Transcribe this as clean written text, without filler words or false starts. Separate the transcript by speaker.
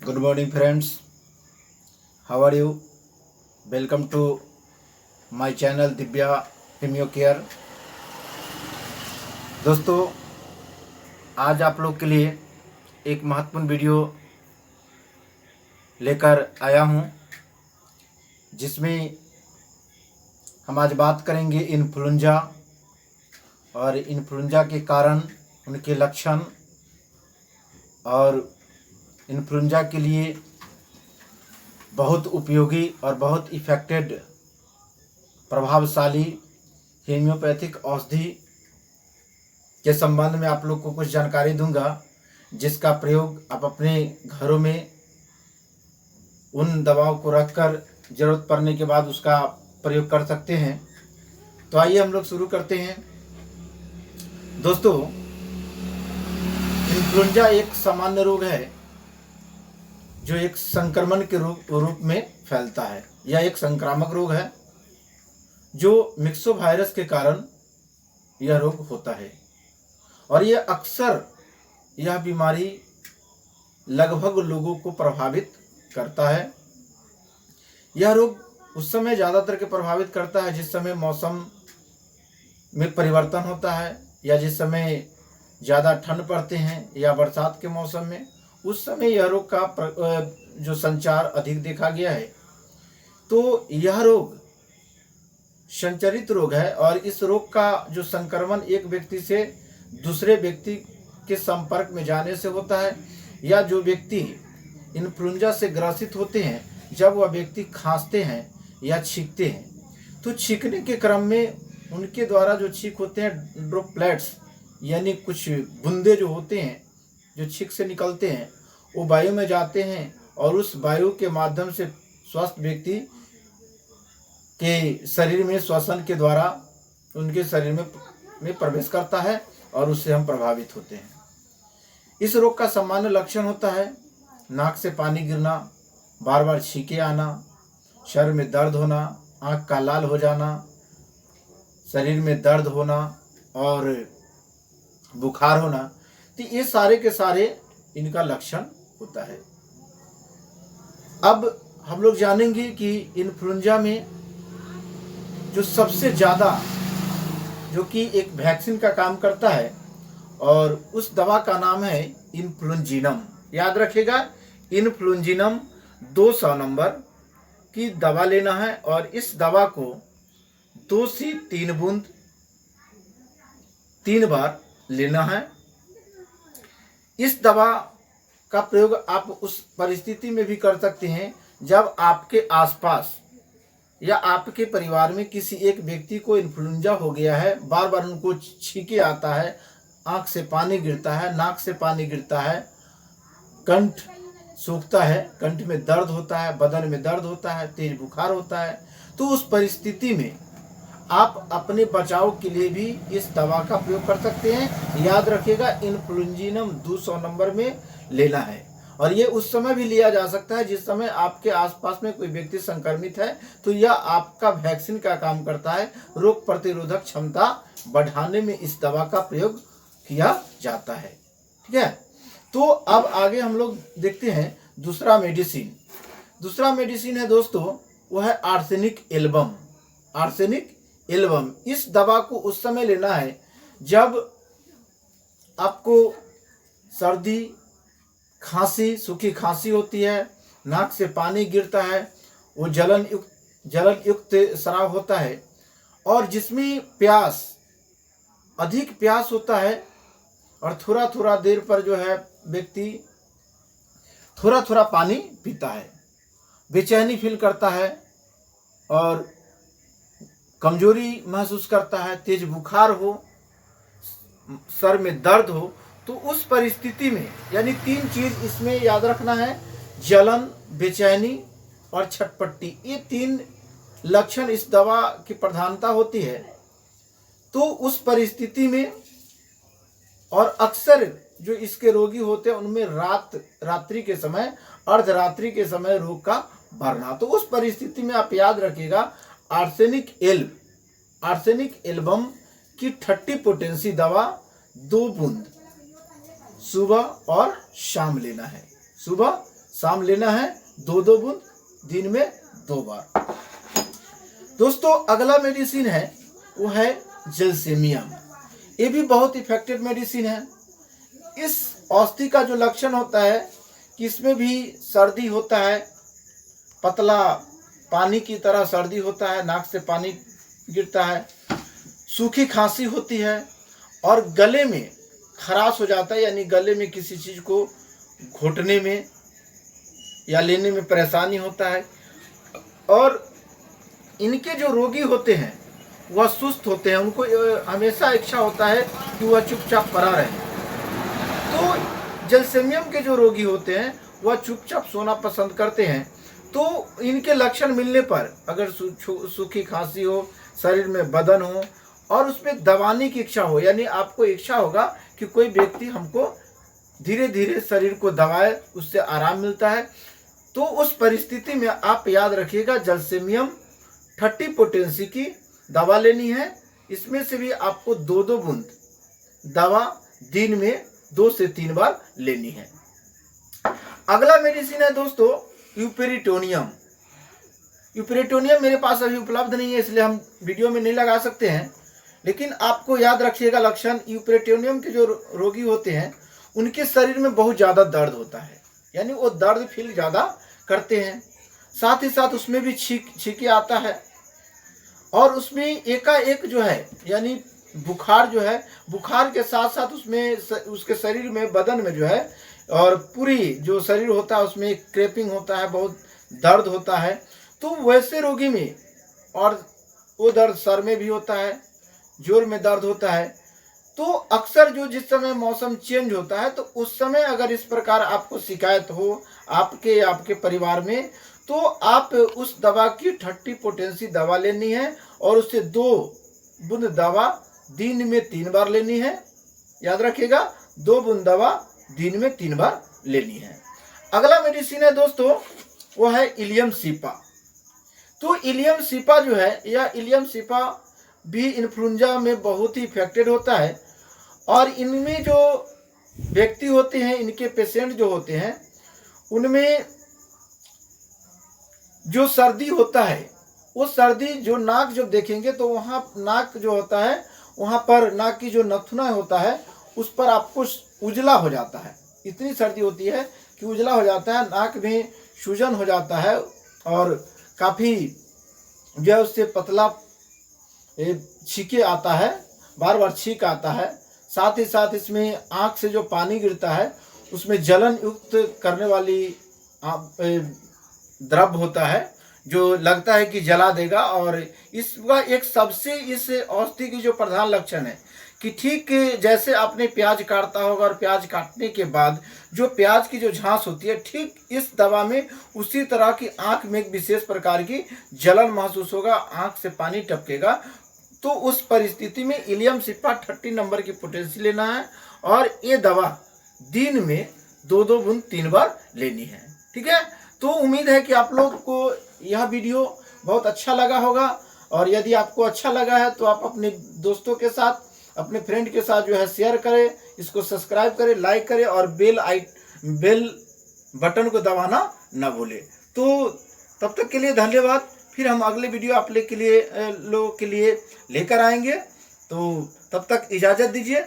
Speaker 1: Good morning, friends. How are you? Welcome to my channel Divya homeo care. दोस्तों, आज आप लोग के लिए एक महत्वपूर्ण वीडियो लेकर आया हूं, जिसमें हम आज बात करेंगे इन्फ्लुएंजा और इन्फ्लुएंजा के कारण, उनके लक्षण और इन्फ्लुएंजा के लिए बहुत उपयोगी और बहुत इफेक्टेड प्रभावशाली हेम्योपैथिक औषधि के संबंध में आप लोग को कुछ जानकारी दूंगा, जिसका प्रयोग आप अपने घरों में उन दवाओं को रखकर ज़रूरत पड़ने के बाद उसका प्रयोग कर सकते हैं। तो आइए हम लोग शुरू करते हैं। दोस्तों, इन्फ्लुएंजा एक सामान्य रोग है जो एक संक्रमण के रूप में फैलता है। यह एक संक्रामक रोग है जो मिक्सोवायरस के कारण यह रोग होता है, और यह बीमारी लगभग लोगों को प्रभावित करता है। यह रोग उस समय ज़्यादातर के प्रभावित करता है जिस समय मौसम में परिवर्तन होता है, या जिस समय ज़्यादा ठंड पड़ते हैं या बरसात के मौसम में। उस समय यह रोग का जो संचार अधिक देखा गया है। तो यह रोग संचरित रोग है, और इस रोग का जो संक्रमण एक व्यक्ति से दूसरे व्यक्ति के संपर्क में जाने से होता है, या जो व्यक्ति इन्फ्लुएंजा से ग्रसित होते हैं, जब वह व्यक्ति खांसते हैं या छींकते हैं, तो छींकने के क्रम में उनके द्वारा जो छींक होते हैं, ड्रॉपलेट्स यानी कुछ बूंदे जो होते हैं जो छींक से निकलते हैं, वो वायु में जाते हैं, और उस वायु के माध्यम से स्वस्थ व्यक्ति के शरीर में श्वसन के द्वारा उनके शरीर में प्रवेश करता है, और उससे हम प्रभावित होते हैं। इस रोग का सामान्य लक्षण होता है नाक से पानी गिरना, बार बार छींके आना, शरीर में दर्द होना, आँख का लाल हो जाना, शरीर में दर्द होना और बुखार होना। तो ये सारे के सारे इनका लक्षण होता है। अब हम लोग जानेंगे कि इन्फ्लुएंजा में जो सबसे ज़्यादा, जो कि एक वैक्सीन का काम करता है, और उस दवा का नाम है इन्फ्लुएंजिनम। याद रखिएगा, इन्फ्लुएंजिनम 200 नंबर की दवा लेना है, और इस दवा को 2 से 3 बूंद 3 बार लेना है। इस दवा का प्रयोग आप उस परिस्थिति में भी कर सकते हैं जब आपके आसपास या आपके परिवार में किसी एक व्यक्ति को इन्फ्लुएंजा हो गया है, बार बार उनको छींके आता है, आंख से पानी गिरता है, नाक से पानी गिरता है, कंठ सूखता है, कंठ में दर्द होता है, बदन में दर्द होता है, तेज बुखार होता है। तो उस परिस्थिति में आप अपने बचाव के लिए भी इस दवा का प्रयोग कर सकते हैं। याद रखिएगा, इन्फ्लुएंजिनम 200 नंबर में लेना है, और ये उस समय भी लिया जा सकता है जिस समय आपके आसपास में कोई व्यक्ति संक्रमित है। तो यह आपका वैक्सीन का काम करता है, रोग प्रतिरोधक क्षमता बढ़ाने में इस दवा का प्रयोग किया जाता है। ठीक है, तो अब आगे हम लोग देखते हैं दूसरा मेडिसिन है दोस्तों, वो है आर्सेनिक एल्बम। इस दवा को उस समय लेना है जब आपको सर्दी, खांसी, सूखी खांसी होती है, नाक से पानी गिरता है, वो जलन युक्त स्राव होता है, और जिसमें अधिक प्यास होता है, और थोड़ा थोड़ा देर पर जो है व्यक्ति थोड़ा थोड़ा पानी पीता है, बेचैनी फील करता है और कमजोरी महसूस करता है, तेज बुखार हो, सर में दर्द हो। तो उस परिस्थिति में यानी 3 चीज इसमें याद रखना है, जलन, बेचैनी और छटपटी। ये 3 लक्षण इस दवा की प्रधानता होती है। तो उस परिस्थिति में, और अक्सर जो इसके रोगी होते हैं उनमें रात्रि के समय, अर्धरात्रि के समय रोग का बढ़ना। तो उस परिस्थिति में आप याद रखिएगा, आर्सेनिक एल्बम की 30 पोटेंसी दवा 2 बूंद सुबह और शाम लेना है, सुबह शाम लेना है 2-2 बूंद, दिन में 2 बार। दोस्तों अगला मेडिसिन है वो है जलसेमियम। ये भी बहुत इफेक्टिव मेडिसिन है। इस औषधि का जो लक्षण होता है कि इसमें भी सर्दी होता है, पतला पानी की तरह सर्दी होता है, नाक से पानी गिरता है, सूखी खांसी होती है और गले में खराश हो जाता है, यानी गले में किसी चीज़ को घोटने में या लेने में परेशानी होता है। और इनके जो रोगी होते हैं वह सुस्त होते हैं, उनको हमेशा इच्छा होता है कि वह चुपचाप पड़ा रहे। तो जलसेमियम के जो रोगी होते हैं वह चुपचाप सोना पसंद करते हैं। तो इनके लक्षण मिलने पर अगर सूखी खांसी हो, शरीर में बदन हो और उसमें दबाने की इच्छा हो, यानी आपको इच्छा होगा कि कोई व्यक्ति हमको धीरे धीरे शरीर को दबाए, उससे आराम मिलता है, तो उस परिस्थिति में आप याद रखिएगा जलसेमियम 30 पोटेंसी की दवा लेनी है। इसमें से भी आपको 2-2 बूंद दवा दिन में 2 से 3 बार लेनी है। अगला मेडिसिन है दोस्तों यूपेरिटोनियम। यूपेरिटोनियम मेरे पास अभी उपलब्ध नहीं है, इसलिए हम वीडियो में नहीं लगा सकते हैं, लेकिन आपको याद रखिएगा लक्षण। यूपेरिटोनियम के जो रोगी होते हैं उनके शरीर में बहुत ज़्यादा दर्द होता है, यानी वो दर्द फील ज़्यादा करते हैं। साथ ही साथ उसमें भी छींके आता है और उसमें एकाएक जो है यानी बुखार जो है, बुखार के साथ साथ उसमें उसके शरीर में, बदन में जो है और पूरी जो शरीर होता है उसमें क्रैपिंग होता है, बहुत दर्द होता है। तो वैसे रोगी में, और वो दर्द सर में भी होता है, जोर में दर्द होता है। तो अक्सर जो जिस समय मौसम चेंज होता है तो उस समय अगर इस प्रकार आपको शिकायत हो आपके परिवार में, तो आप उस दवा की 30 पोटेंसी दवा लेनी है और उससे 2 बूंद दवा दिन में 3 बार लेनी है। याद रखिएगा 2 बूंद दवा दिन में 3 बार लेनी है। अगला मेडिसिन है दोस्तों वो है इलियम सीपा। तो इलियम सीपा जो है, यह इलियम सीपा भी इन्फ्लुएंजा में बहुत ही इफेक्टेड होता है और इनमें जो व्यक्ति होते हैं, इनके पेशेंट जो होते हैं, उनमें जो सर्दी होता है वो सर्दी जो नाक जब देखेंगे तो वहाँ नाक जो होता है वहाँ पर नाक की जो नथुना होता है उस पर आपको उजला हो जाता है। इतनी सर्दी होती है कि उजला हो जाता है, नाक में सूजन हो जाता है और काफ़ी जो है उससे पतला छींके आता है, बार बार छींक आता है। साथ ही साथ इसमें आँख से जो पानी गिरता है उसमें जलन युक्त करने वाली द्रव्य होता है जो लगता है कि जला देगा। और इसका एक सबसे इस औषधि की जो प्रधान लक्षण है कि ठीक जैसे आपने प्याज काटता होगा और प्याज काटने के बाद जो प्याज की जो झांस होती है, ठीक इस दवा में उसी तरह की आँख में एक विशेष प्रकार की जलन महसूस होगा, आँख से पानी टपकेगा। तो उस परिस्थिति में इलियम सीपा 30 नंबर की पोटेंसी लेना है और ये दवा दिन में 2-2 बूंद 3 बार लेनी है। ठीक है, तो उम्मीद है कि आप लोग को यह वीडियो बहुत अच्छा लगा होगा और यदि आपको अच्छा लगा है तो आप अपने दोस्तों के साथ, अपने फ्रेंड के साथ जो है शेयर करें, इसको सब्सक्राइब करें, लाइक करें और बेल बटन को दबाना ना भूलें। तो तब तक के लिए धन्यवाद। फिर हम अगले वीडियो आप लोगों के लिए लेकर आएंगे। तो तब तक इजाज़त दीजिए।